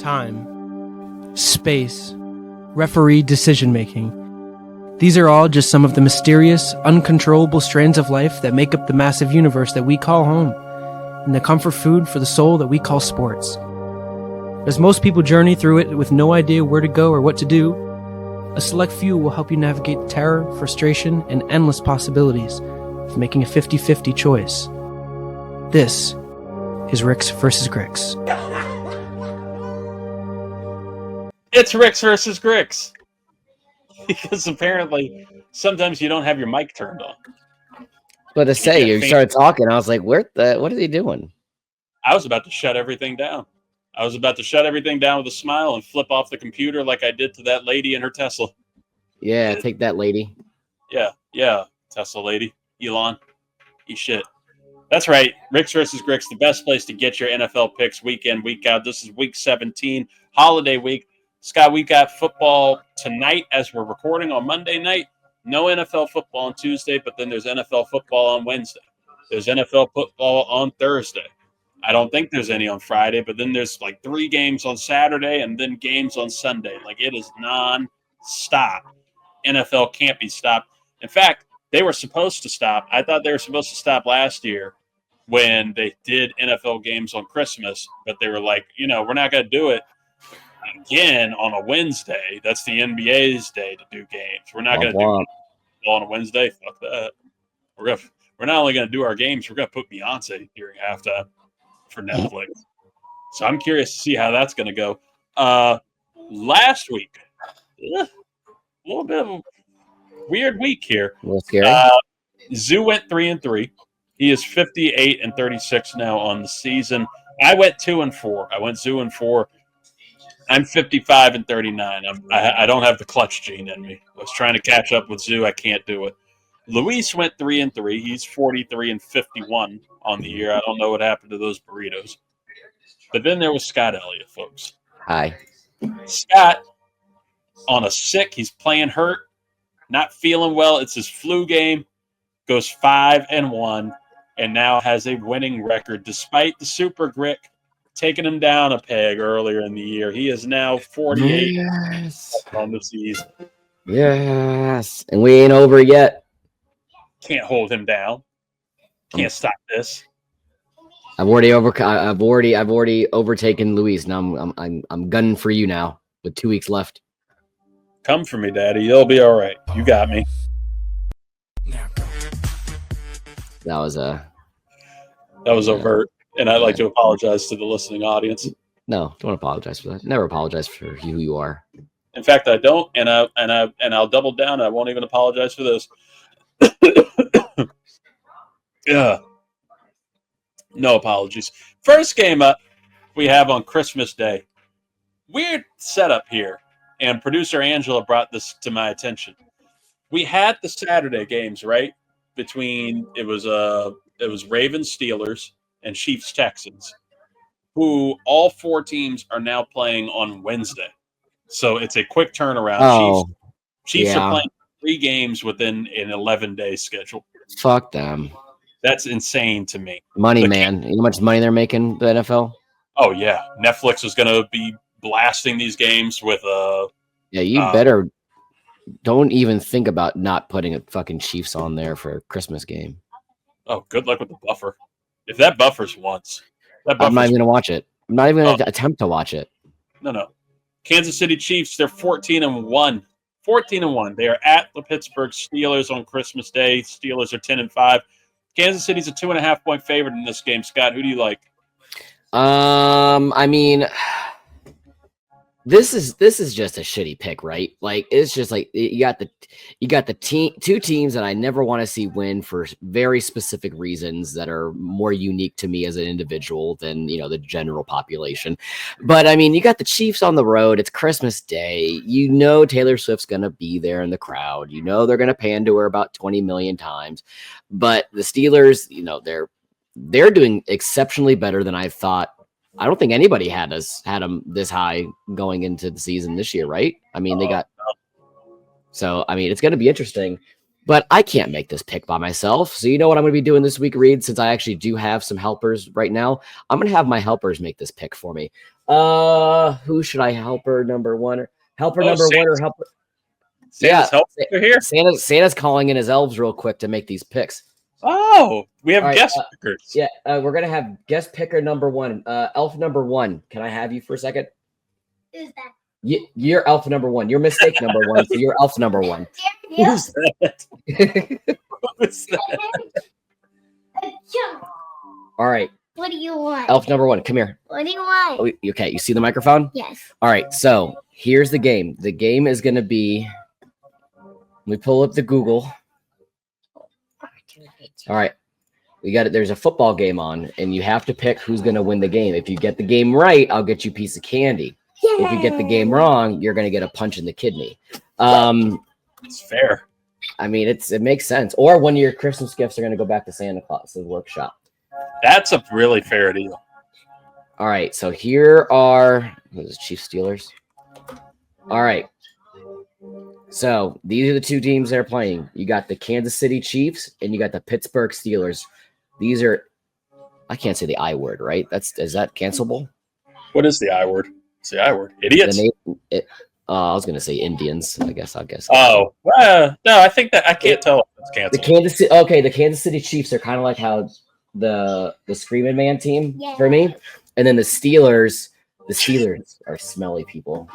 time, space, referee decision-making. These are all just some of the mysterious, uncontrollable strands of life that make up the massive universe that we call home, and the comfort food for the soul that we call sports. As most people journey through it with no idea where to go or what to do, a select few will help you navigate terror, frustration, and endless possibilities of making a 50-50 choice. This is Ricks versus GRICKS. It's Ricks versus GRICKS. Because apparently sometimes you don't have your mic turned on. But to say you started talking, I was like, what are they doing? I was about to shut everything down. I was about to shut everything down with a smile and flip off the computer like I did to that lady in her Tesla. Yeah, take that, lady. Yeah, Tesla lady. Elon. Eat shit. That's right. Ricks versus GRICKS, the best place to get your NFL picks week in, week out. This is week 17, holiday week. Scott, we got football tonight as we're recording on Monday night. No NFL football on Tuesday, but then there's NFL football on Wednesday. There's NFL football on Thursday. I don't think there's any on Friday, but then there's like 3 games on Saturday and then games on Sunday. Like, it is non-stop. NFL can't be stopped. In fact, they were supposed to stop. I thought they were supposed to stop last year when they did NFL games on Christmas, but they were like, we're not going to do it again on a Wednesday. That's the NBA's day to do games. We're not going to do it on a Wednesday. Fuck that. We're not only going to do our games, we're going to put Beyoncé during halftime for Netflix. So I'm curious to see how that's going to go. Last week, a little bit of a weird week here. A little scary. Zoo went 3-3. He is 58-36 now on the season. I went 2-4. I went Zoo and 4. I'm 55-39. I don't have the clutch gene in me. I was trying to catch up with Zoo. I can't do it. Luis went 3-3. He's 43-51 on the year. I don't know what happened to those burritos. But then there was Scott Ellia, folks. Hi. Scott on a sick. He's playing hurt, not feeling well. It's his flu game. Goes 5-1, and now has a winning record despite the Super Grick taking him down a peg earlier in the year. He is now 48 on the season. Yes, and we ain't over yet. Can't hold him down. Can't stop this. I've already overtaken Luis. Now I'm gunning for you now with 2 weeks left. Come for me, Daddy. You'll be all right. You got me. That was overt, and I'd like to apologize to the listening audience. No, don't apologize for that. Never apologize for who you are. In fact, I don't, and I'll double down. I won't even apologize for this. Yeah, no apologies. First game up we have on Christmas Day. Weird setup here, and producer Angela brought this to my attention. We had the Saturday games, right? Between it was Ravens Steelers and Chiefs Texans, who all 4 teams are now playing on Wednesday. So it's a quick turnaround. Oh, Chiefs are playing 3 games within an 11-day schedule. Fuck them. That's insane to me. Money, man. You know how much money they're making, the NFL? Oh yeah. Netflix is gonna be blasting these games with yeah, you better don't even think about not putting a fucking Chiefs on there for a Christmas game. Oh, good luck with the buffer. If that buffers once, I'm not even going to watch it. I'm not even going to attempt to watch it. No. Kansas City Chiefs, they're 14-1. 14-1. They are at the Pittsburgh Steelers on Christmas Day. Steelers are 10-5. Kansas City's a 2.5-point favorite in this game. Scott, who do you like? I mean, this is just a shitty pick, right? Like, it's just like you got the two teams that I never want to see win for very specific reasons that are more unique to me as an individual than, the general population. But I mean, you got the Chiefs on the road. It's Christmas Day. Taylor Swift's going to be there in the crowd. They're going to pan to her about 20 million times. But the Steelers, they're doing exceptionally better than I thought. I don't think anybody had them this high going into the season this year, right? I mean, it's going to be interesting. But I can't make this pick by myself. So you know what I'm going to be doing this week, Reid? Since I actually do have some helpers right now, I'm going to have my helpers make this pick for me. Who should I helper number one? Helper number one or helper? Santa's helper here. Santa's calling in his elves real quick to make these picks. Oh, we have guest pickers. Yeah, we're gonna have guest picker number one. Elf number one. Can I have you for a second? Who's that? You're elf number one. You're mistake number one. So you're elf number one. Who's that? Who's that? All right. What do you want? Elf number one, come here. What do you want? Oh, okay, you see the microphone? Yes. All right, so here's the game. The game is gonna be. Let me pull up the Google. All right. We got it. There's a football game on, and you have to pick who's going to win the game. If you get the game right, I'll get you a piece of candy. If you get the game wrong, you're going to get a punch in the kidney. It's fair. I mean, it makes sense. Or one of your Christmas gifts are going to go back to Santa Claus's workshop. That's a really fair deal. All right. So here are Chiefs Steelers. All right. So these are the two teams they're playing. You got the Kansas City Chiefs and you got the Pittsburgh Steelers. These are, I can't say the I word, right? Is that cancelable? What is the I word? It's the I word. Idiots. I was gonna say Indians. I guess. Oh, well, no, I think that I can't tell if it's canceled. The Kansas City Chiefs are kind of like how the Screaming Man team for me, and then the Steelers are smelly people.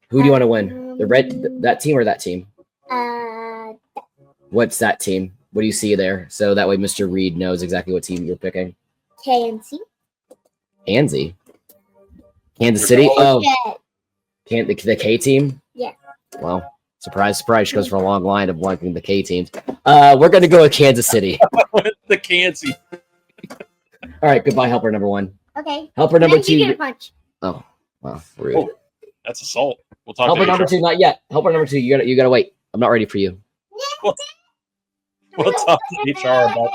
Who do you want to win? That team or that team? What's that team? What do you see there? So that way Mr. Reid knows exactly what team you're picking. KNC. Kansas City? Oh, the K team? Yeah. Well, surprise, surprise. She goes for a long line of liking the K teams. We're going to go with Kansas City. The Kansas. All right, goodbye, helper number one. Okay. Helper number two. You get a punch. Oh, wow, rude. Oh, that's assault. We'll talk. Helper number two, not yet. Helper number two, you gotta wait. I'm not ready for you. We'll talk to HR about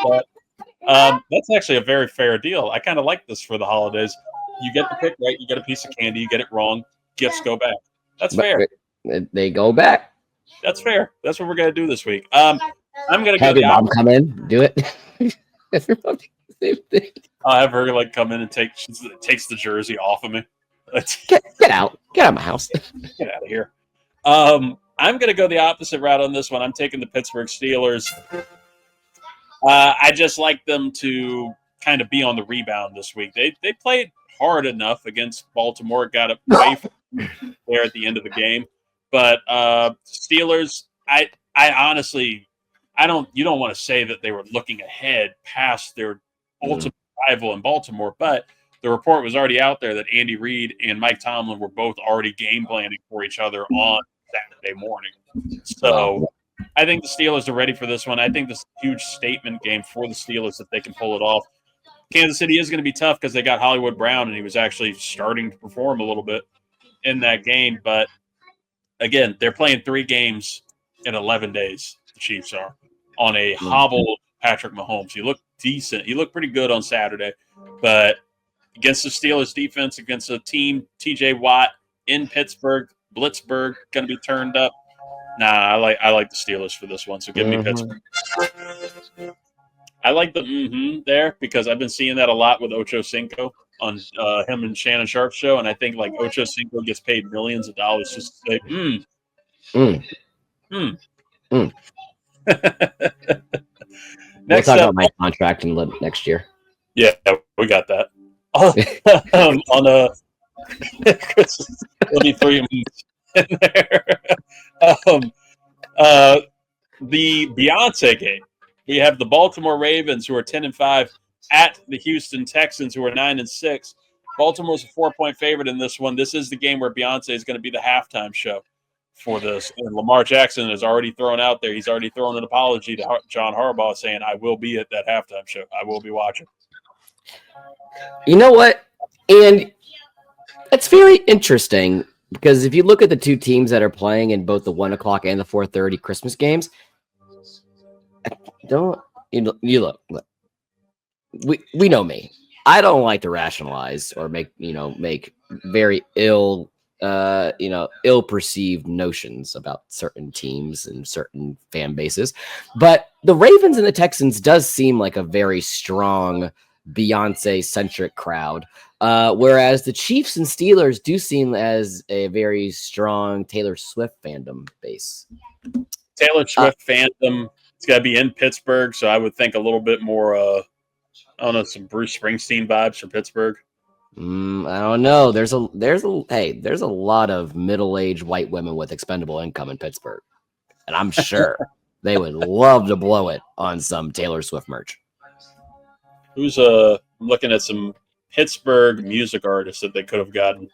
that. That's actually a very fair deal. I kind of like this for the holidays. You get the pick right, you get a piece of candy. You get it wrong, gifts go back. That's fair. They go back. That's fair. That's what we're gonna do this week. I'm gonna have your mom come in, do it. Same thing. I'll have her come in and takes the jersey off of me. Get out of my house. Get out of here. I'm going to go the opposite route on this one. I'm taking the Pittsburgh Steelers. I just like them to kind of be on the rebound this week. They played hard enough against Baltimore, got away from there at the end of the game. But Steelers, I honestly, you don't want to say that they were looking ahead past their ultimate rival in Baltimore, but the report was already out there that Andy Reid and Mike Tomlin were both already game planning for each other on Saturday morning. So I think the Steelers are ready for this one. I think this is a huge statement game for the Steelers if they can pull it off. Kansas City is going to be tough because they got Hollywood Brown, and he was actually starting to perform a little bit in that game. But, again, they're playing 3 games in 11 days, the Chiefs are, on a hobbled Patrick Mahomes. He looked decent. He looked pretty good on Saturday. But against the Steelers defense, against a team, TJ Watt in Pittsburgh, Blitzburg going to be turned up. Nah, I like the Steelers for this one, so give me Pittsburgh. I like the there because I've been seeing that a lot with Ocho Cinco on him and Shannon Sharp's show, and I think Ocho Cinco gets paid millions of dollars just to say We'll talk about my contract in next year. Yeah, we got that. On a there'll be 3 months in there. The Beyoncé game. We have the Baltimore Ravens, who are 10-5, at the Houston Texans, who are 9-6. Baltimore's a 4-point favorite in this one. This is the game where Beyoncé is going to be the halftime show for this. And Lamar Jackson has already thrown out there. He's already thrown an apology to John Harbaugh saying, I will be at that halftime show. I will be watching. You know what? And it's very interesting because if you look at the two teams that are playing in both the 1 o'clock and the 4:30 Christmas games, look. We know me. I don't like to rationalize or make very ill ill-perceived notions about certain teams and certain fan bases. But the Ravens and the Texans does seem like a very strong Beyonce-centric crowd, whereas the Chiefs and Steelers do seem as a very strong Taylor Swift fandom base. Taylor Swift fandom. It's got to be in Pittsburgh, so I would think a little bit more. I don't know, some Bruce Springsteen vibes from Pittsburgh. I don't know. There's a lot of middle-aged white women with expendable income in Pittsburgh, and I'm sure they would love to blow it on some Taylor Swift merch. Who's looking at some Pittsburgh music artists that they could have gotten?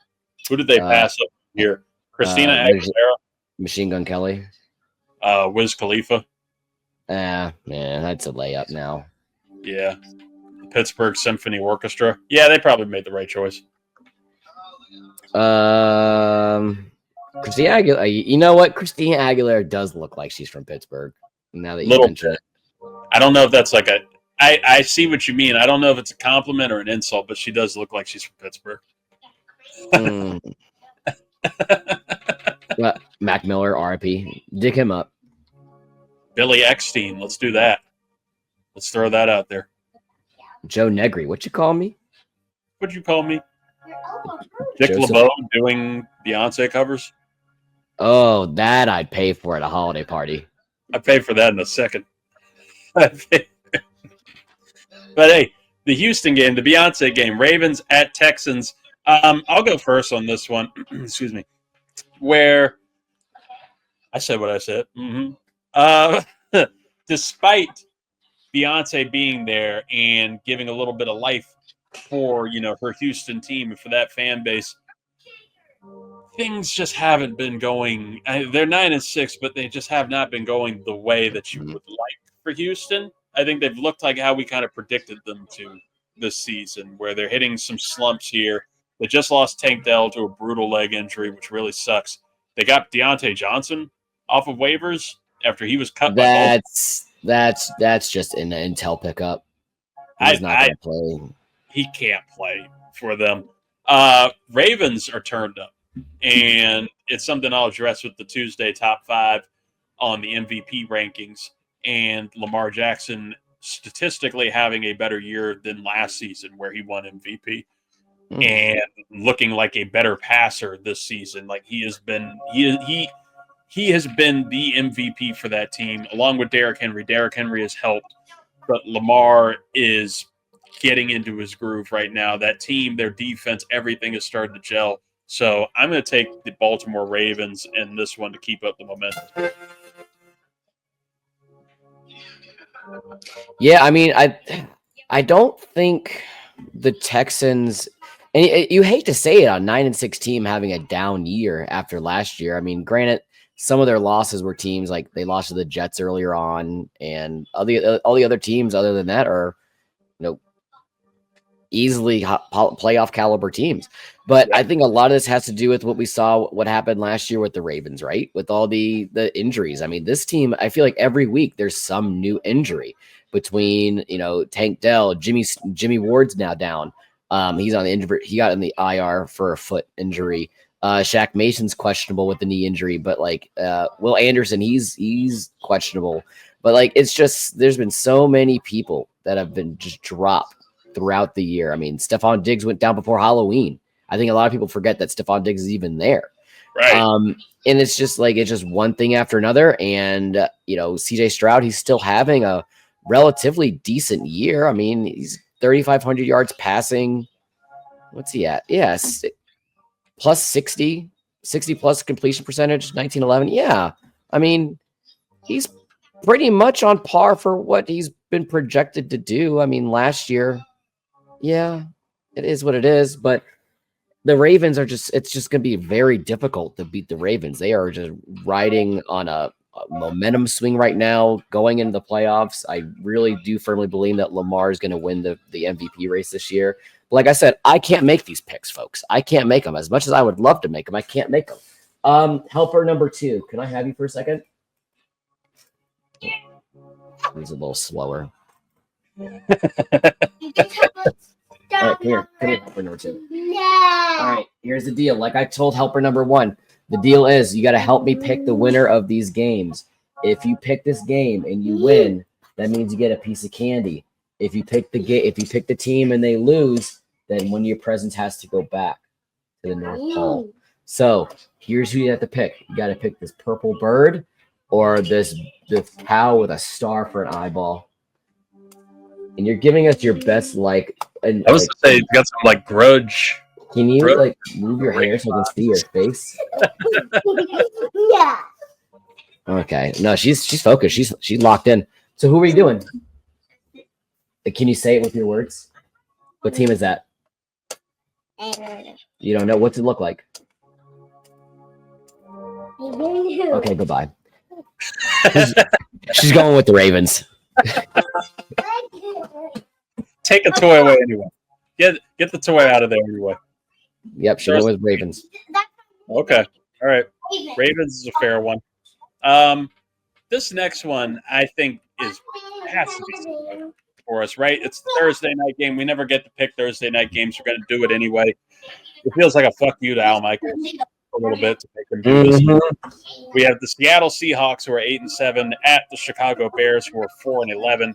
Who did they pass up here? Christina Aguilera, Machine Gun Kelly, Wiz Khalifa. Man, that's a layup now. Yeah. Pittsburgh Symphony Orchestra. Yeah, they probably made the right choice. Christina Aguilera. You know what? Christina Aguilera does look like she's from Pittsburgh. Now that you mention it, I don't know if that's like a. I see what you mean. I don't know if it's a compliment or an insult, but she does look like she's from Pittsburgh. Mac Miller, RIP. Dig him up. Billy Eckstein. Let's do that. Let's throw that out there. Joe Negri. What you call me? What'd you call me? Dick LeBeau doing Beyonce covers? Oh, that I'd pay for at a holiday party. I'd pay for that in a second. But hey, the Houston game, the Beyonce game, Ravens at Texans. I'll go first on this one. Excuse me. Where I said what I said. Despite Beyonce being there and giving a little bit of life for, her Houston team and for that fan base, things just haven't been going. They're 9-6, but they just have not been going the way that you would like for Houston. I think they've looked like how we kind of predicted them to this season, where they're hitting some slumps here. They just lost Tank Dell to a brutal leg injury, which really sucks. They got Deontay Johnson off of waivers after he was cut. That's just an intel pickup. He's not going to play. He can't play for them. Ravens are turned up, and it's something I'll address with the Tuesday top 5 on the MVP rankings, and Lamar Jackson statistically having a better year than last season where he won MVP and looking like a better passer this season. Like he has been the MVP for that team along with Derrick Henry. Derrick Henry has helped, but Lamar is getting into his groove right now. That team, their defense, everything has started to gel. So I'm going to take the Baltimore Ravens in this one to keep up the momentum. Yeah, I mean, I don't think the Texans, and you hate to say it, on 9-6 team having a down year after last year. I mean, granted, some of their losses were teams like they lost to the Jets earlier on, and all the other teams other than that are, easily playoff caliber teams. But I think a lot of this has to do with what we saw, what happened last year with the Ravens, right? With all the injuries. I mean, this team, I feel like every week there's some new injury between, Tank Dell, Jimmy Ward's now down. He's on the injury. He got in the IR for a foot injury. Shaq Mason's questionable with the knee injury, but Will Anderson, he's questionable. But it's just, there's been so many people that have been just dropped throughout the year. I mean, Stephon Diggs went down before Halloween. I think a lot of people forget that Stephon Diggs is even there. Right. And it's just it's just one thing after another. And, CJ Stroud, he's still having a relatively decent year. I mean, he's 3,500 yards passing. What's he at? Yes. Plus 60 plus completion percentage, 1911. Yeah. I mean, he's pretty much on par for what he's been projected to do. I mean, last year, yeah, it is what it is, but the Ravens are it's just going to be very difficult to beat the Ravens. They are just riding on a momentum swing right now going into the playoffs. I really do firmly believe that Lamar is going to win the MVP race this year. But like I said, I can't make these picks, folks. I can't make them. As much as I would love to make them, I can't make them. Helper number 2. Can I have you for a second? He's a little slower. All right, come here, helper number 2. No. All right, here's the deal. Like I told helper number 1, the deal is you got to help me pick the winner of these games. If you pick this game and you win, that means you get a piece of candy. If you pick the team and they lose, then one of your presents has to go back to the North Pole. So here's who you have to pick. You got to pick this purple bird or this cow with a star for an eyeball. And you're giving us your best, like. And, I was to say, you got some like grudge. Can you like move your hair so I can see your face? Yeah. Okay. No, she's focused. She's locked in. So who are you doing? Can you say it with your words? What team is that? You don't know. What's it look like? Okay, goodbye. She's going with the Ravens. Take a toy away anyway. Get the toy out of there anyway. Yep, she went with Ravens. Okay. All right. Ravens is a fair one. This next one I think has to be for us, right? It's the Thursday night game. We never get to pick Thursday night games. We're going to do it anyway. It feels like a fuck you to Al Michaels a little bit to make him do this. We have the Seattle Seahawks who are 8-7 at the Chicago Bears who are 4-11.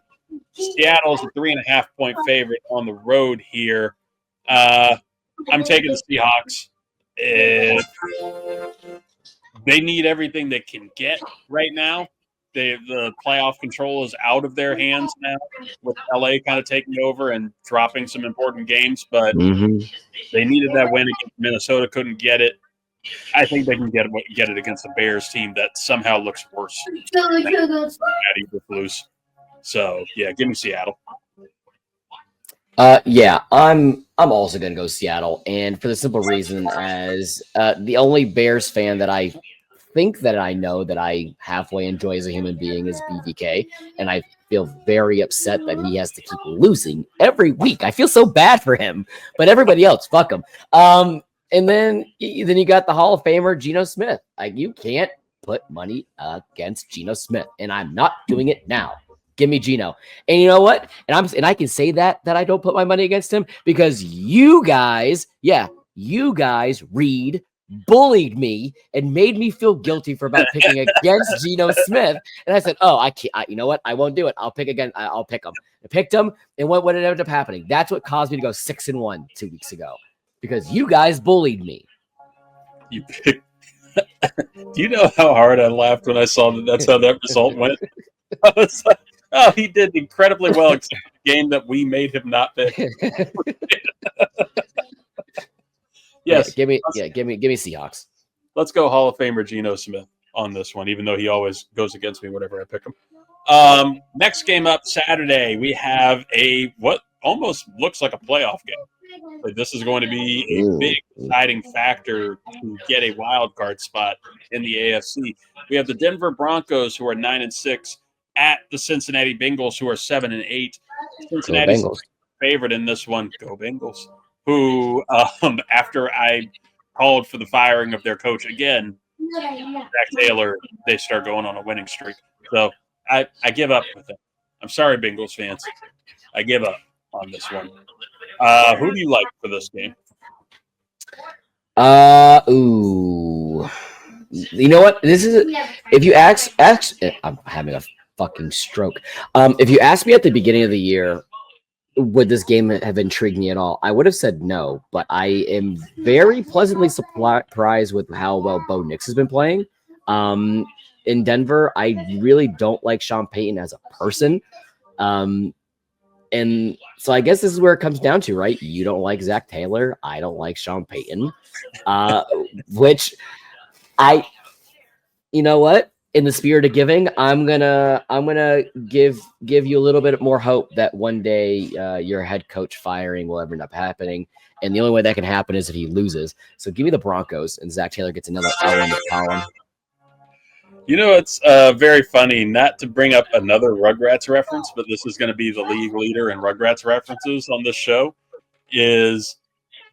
Seattle's a 3.5-point favorite on the road here. I'm taking the Seahawks. They need everything they can get right now. The playoff control is out of their hands now, with LA kind of taking over and dropping some important games. But they needed that win against Minnesota, couldn't get it. I think they can get it against the Bears team that somehow looks worse than Eberflus. So yeah, give me Seattle. Yeah, I'm also gonna go Seattle, and for the simple reason as the only Bears fan that I think that I know that I halfway enjoy as a human being is BVK, and I feel very upset that he has to keep losing every week. I feel so bad for him, but everybody else, fuck him. And then you got the Hall of Famer Geno Smith. Like, you can't put money against Geno Smith, and I'm not doing it now. Give me Geno. And you know what? And I can say that I don't put my money against him because you guys, Reid, bullied me and made me feel guilty for about picking against Geno Smith. And I said, oh, I can't. You know what? I won't do it. I'll pick again. I'll pick him. I picked him, and what ended up happening? That's what caused me to go 6-1 2 weeks ago because you guys bullied me. You picked. Do you know how hard I laughed when I saw that's how that result went? I was like, oh, he did incredibly well, except the game that we made him not pick. Yes, give me Seahawks. Let's go Hall of Famer Geno Smith on this one, even though he always goes against me whenever I pick him. Next game up Saturday, we have what almost looks like a playoff game. Like, this is going to be a big deciding factor to get a wild card spot in the AFC. We have the Denver Broncos who are 9-6 at the Cincinnati Bengals who are 7-8. Cincinnati's favorite in this one. Go Bengals. Who, after I called for the firing of their coach again, Zach Taylor, they start going on a winning streak. So I give up with it. I'm sorry, Bengals fans. I give up on this one. Who do you like for this game? Ooh. You know what? This is if you ask I'm having a fucking stroke. If you asked me at the beginning of the year, would this game have intrigued me at all? I would have said no, but I am very pleasantly surprised with how well Bo Nix has been playing. In Denver, I really don't like Sean Payton as a person. And so I guess this is where it comes down to, right? You don't like Zach Taylor. I don't like Sean Payton. Which you know what? In the spirit of giving, I'm gonna give you a little bit more hope that one day your head coach firing will ever end up happening, and the only way that can happen is if he loses. So give me the Broncos, and Zach Taylor gets another L in the column. You know, it's very funny, not to bring up another Rugrats reference, but this is going to be the league leader in Rugrats references on this show. Is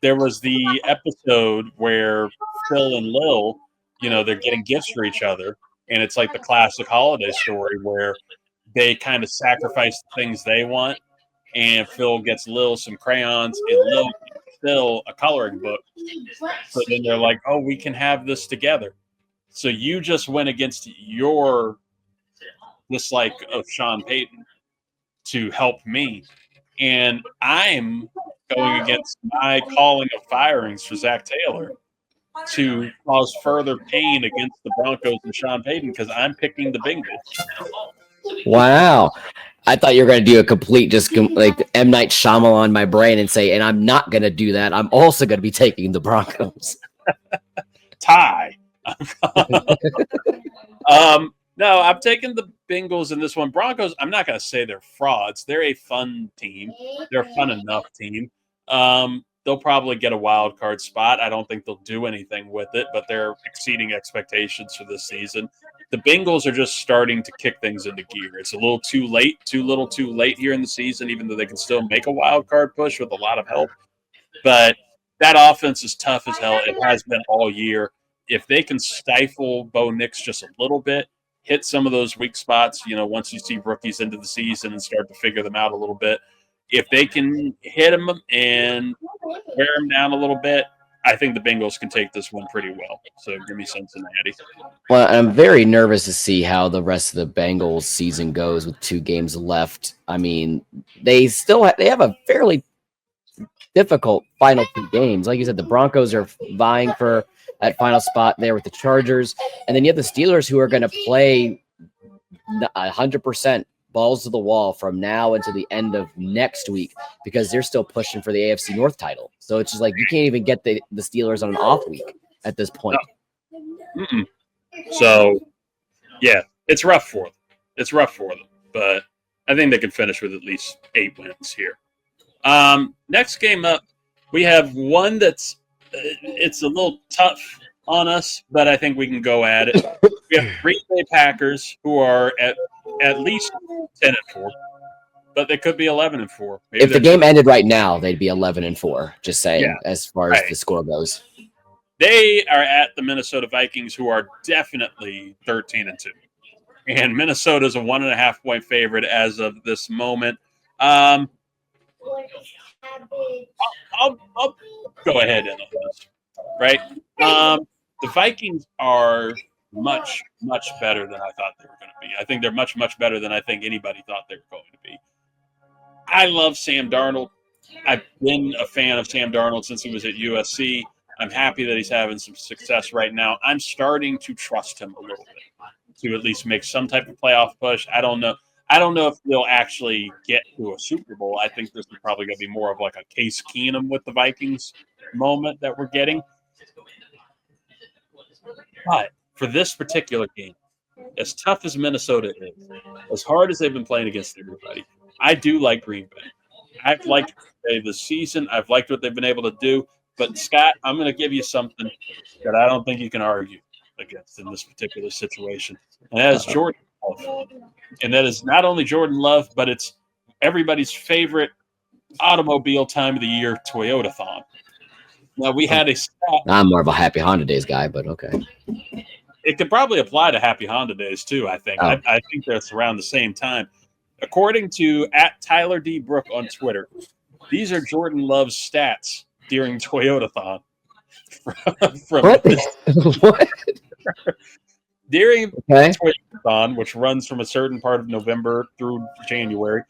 there was the episode where Phil and Lil, they're getting gifts for each other. And it's like the classic holiday story where they kind of sacrifice the things they want and Phil gets Lil some crayons, and Lil gets Phil a coloring book. So then they're like, oh, we can have this together. So you just went against your dislike of Sean Payton to help me. And I'm going against my calling of firings for Zach Taylor to cause further pain against the Broncos and Sean Payton because I'm picking the Bengals. Wow. I thought you were going to do a complete like M. Night Shyamalan my brain and say, and I'm not going to do that. I'm also going to be taking the Broncos. Tie. No, I'm taking the Bengals in this one. Broncos, I'm not going to say they're frauds. They're a fun team. They're a fun enough team. They'll probably get a wild card spot. I don't think they'll do anything with it, but they're exceeding expectations for this season. The Bengals are just starting to kick things into gear. It's a little too late here in the season, even though they can still make a wild card push with a lot of help. But that offense is tough as hell. It has been all year. If they can stifle Bo Nix just a little bit, hit some of those weak spots, once you see rookies into the season and start to figure them out a little bit, if they can hit them and wear them down a little bit, I think the Bengals can take this one pretty well. So give me Cincinnati. Well, I'm very nervous to see how the rest of the Bengals season goes with 2 games left. I mean, they have a fairly difficult final 2 games. Like you said, the Broncos are vying for that final spot there with the Chargers. And then you have the Steelers who are going to play 100% balls to the wall from now until the end of next week because they're still pushing for the AFC North title. So it's just like you can't even get the Steelers on an off week at this point. No. So, yeah, it's rough for them. But I think they can finish with at least 8 wins here. Next game up, we have one that's it's a little tough on us, but I think we can go at it. We have Green Bay Packers, who are at least 10-4, but they could be 11-4. Maybe if the game ended right now, they'd be 11-4. Just saying, as far as the score goes. They are at the Minnesota Vikings, who are definitely 13-2, and Minnesota's a 1.5-point favorite as of this moment. I'll go ahead and this, right? The Vikings are much, much better than I thought they were going to be. I think they're much, much better than I think anybody thought they were going to be. I love Sam Darnold. I've been a fan of Sam Darnold since he was at USC. I'm happy that he's having some success right now. I'm starting to trust him a little bit to at least make some type of playoff push. I don't know if they'll actually get to a Super Bowl. I think this is probably going to be more of like a Case Keenum with the Vikings moment that we're getting. But for this particular game, as tough as Minnesota is, as hard as they've been playing against everybody, I do like Green Bay. I've liked Green Bay this season. I've liked what they've been able to do. But, Scott, I'm going to give you something that I don't think you can argue against in this particular situation. And that is Jordan Love. And that is not only Jordan Love, but it's everybody's favorite automobile time of the year, Toyotathon. Now, we had a stat. I'm more of a Happy Honda Days guy, but okay. It could probably apply to Happy Honda Days, too, I think. Oh. I think that's around the same time. According to @Tyler D. Brook on Twitter, these are Jordan Love's stats during Toyotathon. What? During Toyotathon, which runs from a certain part of November through January,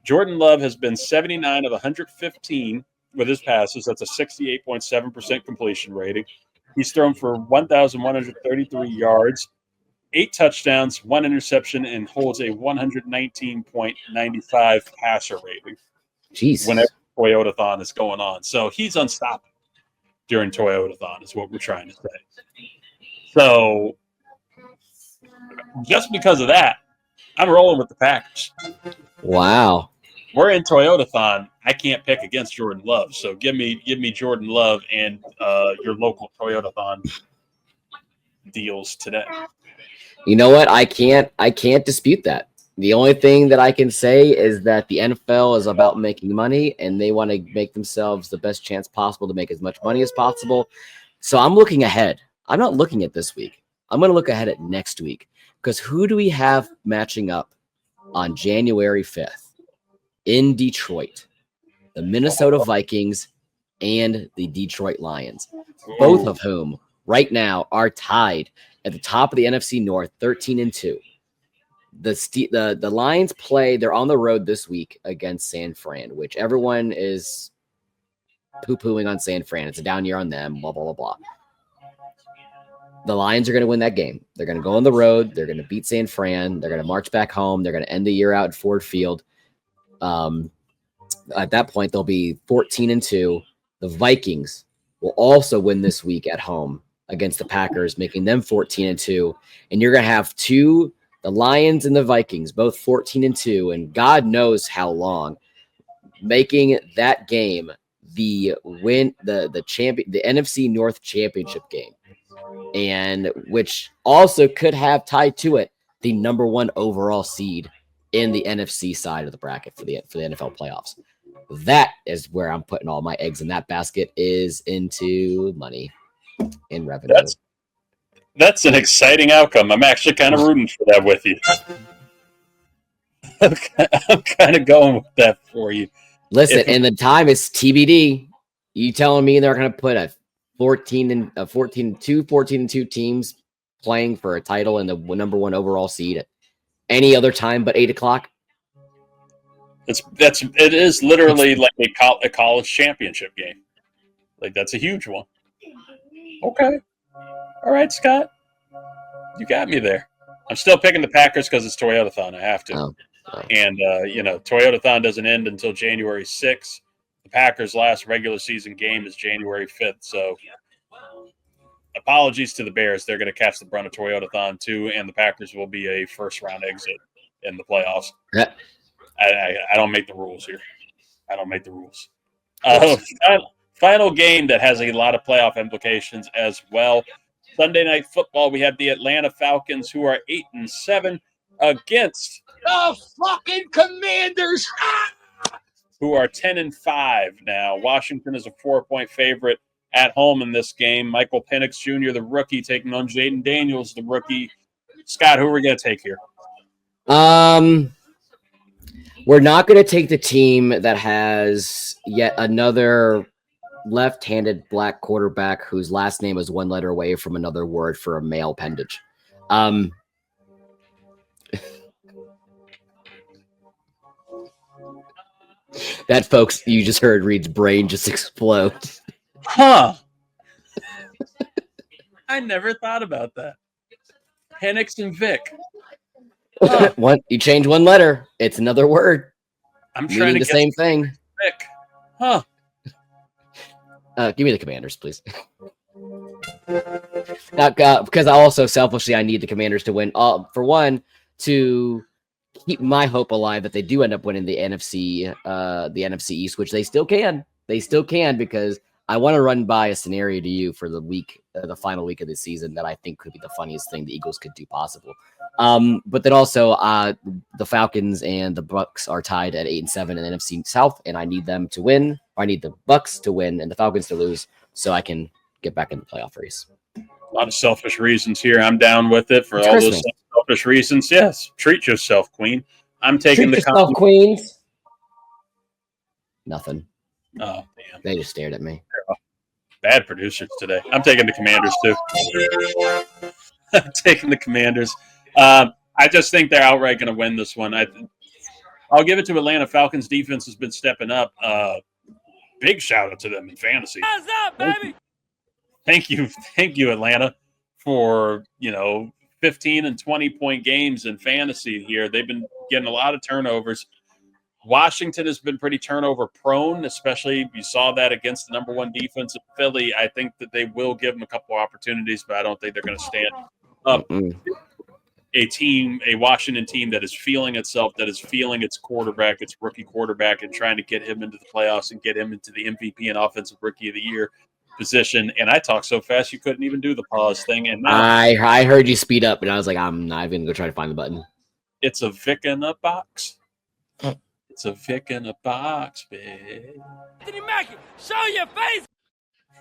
Jordan Love has been 79 of 115 with his passes. That's a 68.7% completion rating. He's thrown for 1,133 yards, 8 touchdowns, 1 interception, and holds a 119.95 passer rating. Jeez. Whenever Toyotathon is going on. So he's unstoppable during Toyotathon is what we're trying to say. So just because of that, I'm rolling with the Packers. Wow. We're in Toyotathon. I can't pick against Jordan Love. So give me Jordan Love and your local Toyotathon deals today. You know what? I can't dispute that. The only thing that I can say is that the NFL is about making money, and they want to make themselves the best chance possible to make as much money as possible. So I'm looking ahead. I'm not looking at this week. I'm going to look ahead at next week, because who do we have matching up on January 5th? in Detroit, the Minnesota Vikings and the Detroit Lions, both of whom right now are tied at the top of the NFC North, 13-2. The Lions they're on the road this week against San Fran, which everyone is poo-pooing on San Fran. It's a down year on them, blah, blah, blah, blah. The Lions are going to win that game. They're going to go on the road. They're going to beat San Fran. They're going to march back home. They're going to end the year out at Ford Field. At that point, they'll be 14-2. The Vikings will also win this week at home against the Packers, making them 14-2. And you're going to have the Lions and the Vikings, both 14-2, and God knows how long, making that game the NFC North Championship game, and which also could have tied to it the number 1 overall seed in the NFC side of the bracket for the NFL playoffs. That is where I'm putting all my eggs in that basket, is into money and revenue. That's an exciting outcome. I'm actually kind of rooting for that with you. I'm kind of going with that for you. Listen, and the time is TBD. You telling me they're going to put a 14-2 teams playing for a title and the number 1 overall seed at any other time but 8 o'clock? It is literally like a college championship game. Like, that's a huge one. Okay. All right, Scott. You got me there. I'm still picking the Packers because it's Toyotathon. I have to. Oh. And, Toyotathon doesn't end until January 6th. The Packers' last regular season game is January 5th. So, apologies to the Bears. They're going to catch the brunt of Toyotathon, too, and the Packers will be a first-round exit in the playoffs. Yeah. I don't make the rules here. I don't make the rules. Final game that has a lot of playoff implications as well. Sunday Night Football, we have the Atlanta Falcons, who are 8-7, against the fucking Commanders, who are 10-5 now. Washington is a 4-point favorite at home in this game. Michael Penix Jr., the rookie, taking on Jaden Daniels, the rookie. Scott, who are we going to take here? We're not going to take the team that has yet another left-handed black quarterback whose last name is 1 letter away from another word for a male appendage. That, folks, you just heard Reid's brain just explode. Huh. I never thought about that. Penix and Vic. Huh. You change 1 letter, it's another word. I'm trying to the same thing. Vic. Huh. Give me the Commanders, please. Because I need the Commanders to win. For one, to keep my hope alive that they do end up winning the NFC East, which they still can. They still can, because I want to run by a scenario to you for the final week of the season that I think could be the funniest thing the Eagles could do possible. But then also the Falcons and the Bucks are tied at 8-7 in the NFC South, and I need them to win. Or I need the Bucks to win and the Falcons to lose so I can get back in the playoff race. A lot of selfish reasons here. I'm down with it for all those selfish reasons. Yes, treat yourself, Queen. I'm taking Queens. Nothing. Oh, damn. They just stared at me. Bad producers today. I'm taking the Commanders, too. I'm taking the Commanders. I just think they're outright going to win this one. I'll give it to Atlanta. Falcons defense has been stepping up. Big shout out to them in fantasy. How's up, baby? Thank you, Atlanta, for 15 and 20-point games in fantasy here. They've been getting a lot of turnovers. Washington has been pretty turnover prone, especially you saw that against the number 1 defense of Philly. I think that they will give them a couple opportunities, but I don't think they're going to stand up. A Washington team that is feeling itself, that is feeling its quarterback, its rookie quarterback, and trying to get him into the playoffs and get him into the MVP and Offensive Rookie of the Year position. And I talked so fast you couldn't even do the pause thing. And now I heard you speed up, and I was like, I'm not even going to go try to find the button. It's a Vic in a box. It's a Vic in a box, babe. Anthony Mackie, show your face,